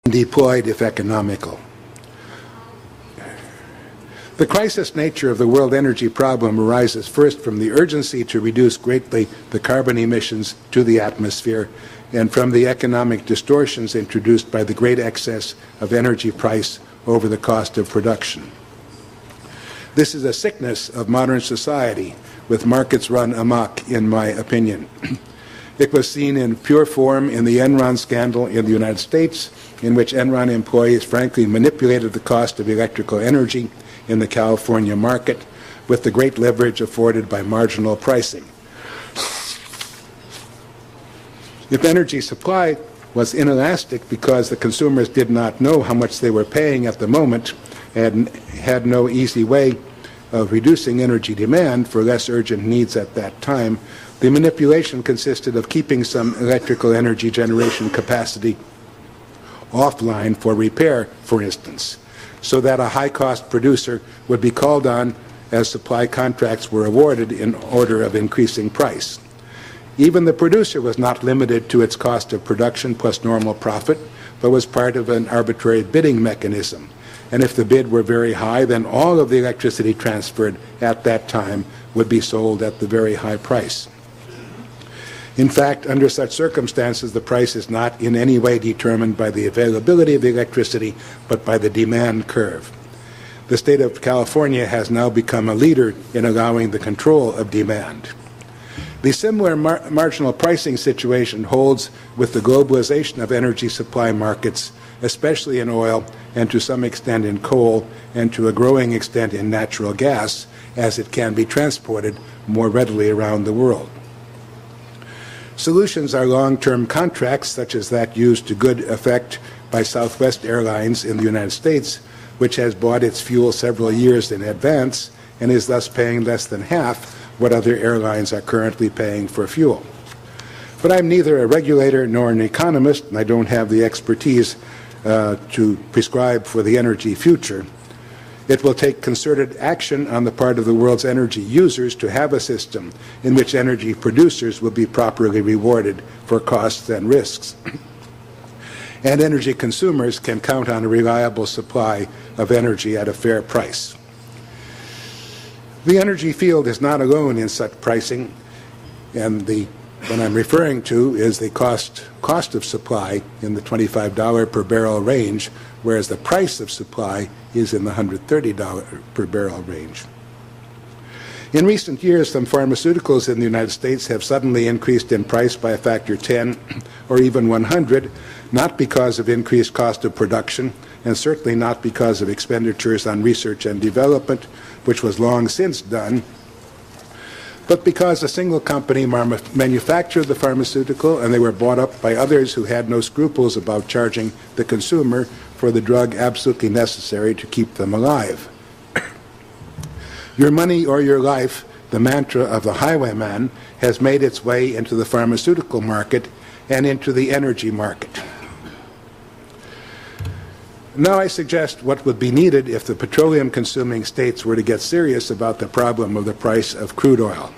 deployed if economical. The crisis nature of the world energy problem arises first from the urgency to reduce greatly the carbon emissions to the atmosphere and from the economic distortions introduced by the great excess of energy price over the cost of production. This is a sickness of modern society, with markets run amok, in my opinion. It was seen in pure form in the Enron scandal in the United States, in which Enron employees frankly manipulated the cost of electrical energy in the California market with the great leverage afforded by marginal pricing. If energy supply was inelastic because the consumers did not know how much they were paying at the moment and had no easy way of reducing energy demand for less urgent needs at that time, the manipulation consisted of keeping some electrical energy generation capacity offline for repair, for instance, so that a high-cost producer would be called on as supply contracts were awarded in order of increasing price. Even the producer was not limited to its cost of production plus normal profit, but was part of an arbitrary bidding mechanism. And if the bid were very high, then all of the electricity transferred at that time would be sold at the very high price. In fact, under such circumstances, the price is not in any way determined by the availability of the electricity, but by the demand curve. The state of California has now become a leader in allowing the control of demand. The similar marginal pricing situation holds with the globalization of energy supply markets, especially in oil and to some extent in coal and to a growing extent in natural gas, as it can be transported more readily around the world. Solutions are long-term contracts, such as that used to good effect by Southwest Airlines in the United States, which has bought its fuel several years in advance and is thus paying less than half what other airlines are currently paying for fuel. But I'm neither a regulator nor an economist, and I don't have the expertise to prescribe for the energy future. It will take concerted action on the part of the world's energy users to have a system in which energy producers will be properly rewarded for costs and risks. And energy consumers can count on a reliable supply of energy at a fair price. The energy field is not alone in such pricing, and what I'm referring to is the cost of supply in the $25 per barrel range, whereas the price of supply is in the $130 per barrel range. In recent years, some pharmaceuticals in the United States have suddenly increased in price by a factor 10 or even 100, not because of increased cost of production, and certainly not because of expenditures on research and development, which was long since done, but because a single company manufactured the pharmaceutical and they were bought up by others who had no scruples about charging the consumer for the drug absolutely necessary to keep them alive. Your money or your life, the mantra of the highwayman, has made its way into the pharmaceutical market and into the energy market. Now I suggest what would be needed if the petroleum-consuming states were to get serious about the problem of the price of crude oil.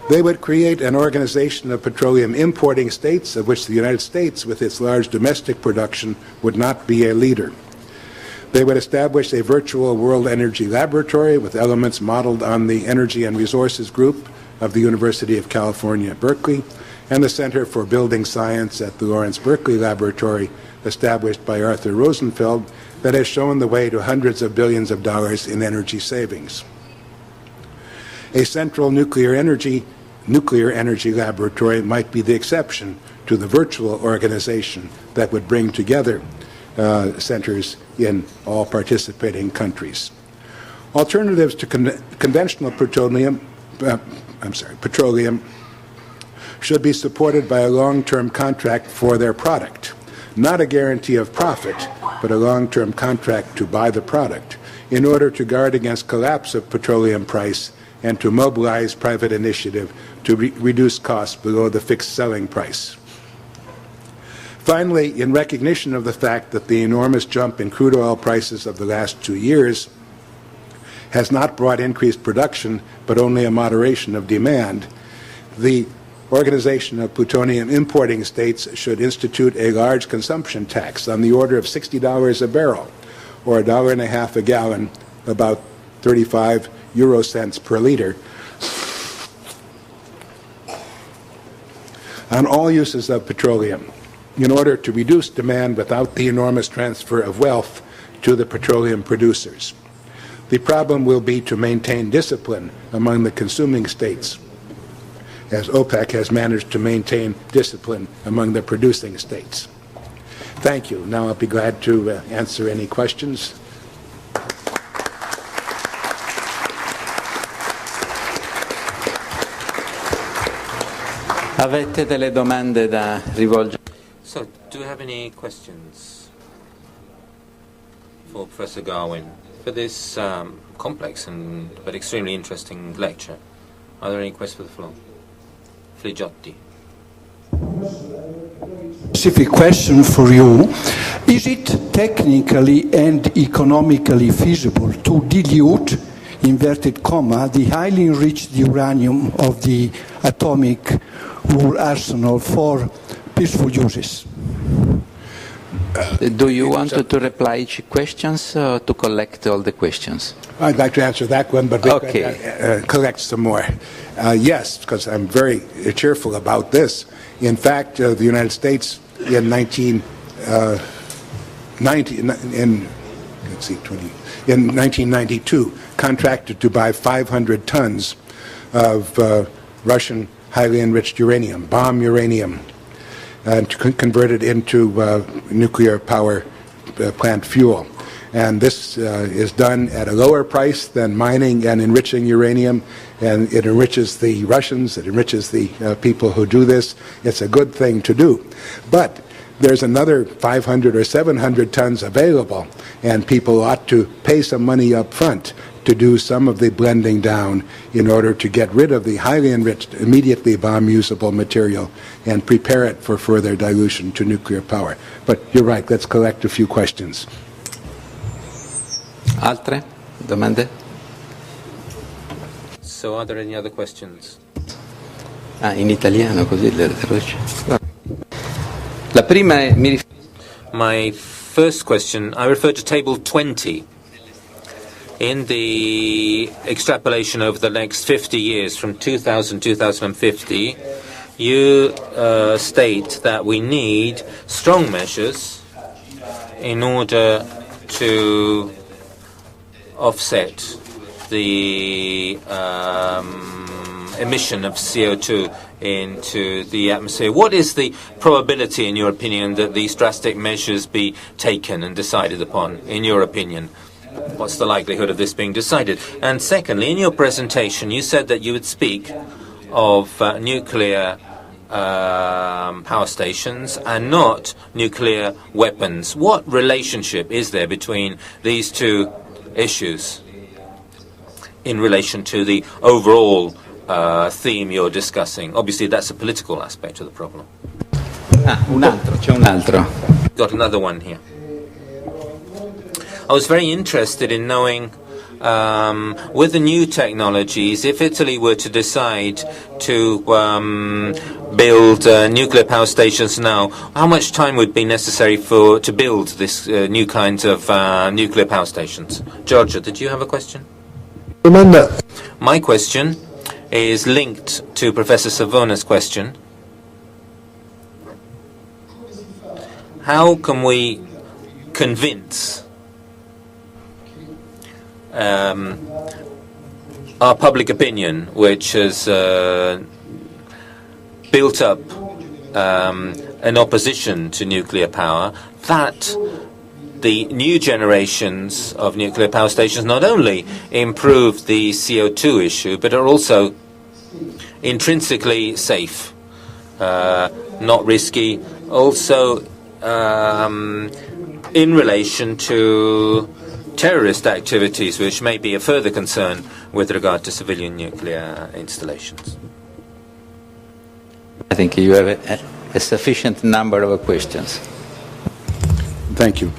They would create an organization of petroleum importing states, of which the United States, with its large domestic production, would not be a leader. They would establish a virtual world energy laboratory with elements modeled on the Energy and Resources Group of the University of California, Berkeley, and the Center for Building Science at the Lawrence Berkeley Laboratory, established by Arthur Rosenfeld, that has shown the way to hundreds of billions of dollars in energy savings. A central nuclear energy laboratory might be the exception to the virtual organization that would bring together centers in all participating countries. Alternatives to conventional petroleum should be supported by a long-term contract for their product. Not a guarantee of profit, but a long-term contract to buy the product in order to guard against collapse of petroleum price and to mobilize private initiative to reduce costs below the fixed selling price. Finally, in recognition of the fact that the enormous jump in crude oil prices of the last 2 years has not brought increased production, but only a moderation of demand, the Organization of Plutonium Importing States should institute a large consumption tax on the order of $60 a barrel, or $1.50 a gallon, about 35 euro cents per liter, on all uses of petroleum, in order to reduce demand without the enormous transfer of wealth to the petroleum producers. The problem will be to maintain discipline among the consuming states, as OPEC has managed to maintain discipline among the producing states. Thank you. Now I'll be glad to answer any questions. Avete delle domande da rivolgere? So, do you have any questions for Professor Garwin for this complex but extremely interesting lecture? Are there any questions for the floor? Fligiotti. Specific question for you. Is it technically and economically feasible to dilute, inverted comma, the highly enriched uranium of the atomic arsenal for peaceful uses? Do you want to reply each questions or to collect all the questions? I'd like to answer that one, but Okay. collect some more. Yes, because I'm very cheerful about this. In fact, the United States in 1992 contracted to buy 500 tons of Russian highly enriched uranium, bomb uranium, and to convert it into nuclear power plant fuel. And this is done at a lower price than mining and enriching uranium, and it enriches the Russians, it enriches the people who do this. It's a good thing to do. But there's another 500 or 700 tons available, and people ought to pay some money up front to do some of the blending down in order to get rid of the highly enriched, immediately bomb-usable material and prepare it for further dilution to nuclear power. But you're right, let's collect a few questions. Altre domande? So, are there any other questions? In italiano così le voci. La prima è, My first question, I refer to table 20. In the extrapolation over the next 50 years, from 2000 to 2050, you state that we need strong measures in order to offset the emission of CO2 into the atmosphere. What is the probability, in your opinion, that these drastic measures be taken and decided upon, in your opinion? What's the likelihood of this being decided? And secondly, in your presentation, you said that you would speak of nuclear power stations and not nuclear weapons. What relationship is there between these two issues in relation to the overall theme you're discussing? Obviously, that's a political aspect of the problem. c'è un altro. Got another one here. I was very interested in knowing, with the new technologies, if Italy were to decide to build nuclear power stations now, how much time would be necessary to build this new kinds of nuclear power stations? Giorgio, did you have a question? My question is linked to Professor Savona's question. How can we convince our public opinion, which has built up an opposition to nuclear power, that the new generations of nuclear power stations not only improve the CO2 issue, but are also intrinsically safe, not risky, also in relation to terrorist activities, which may be a further concern with regard to civilian nuclear installations. I think you have a sufficient number of questions. Thank you.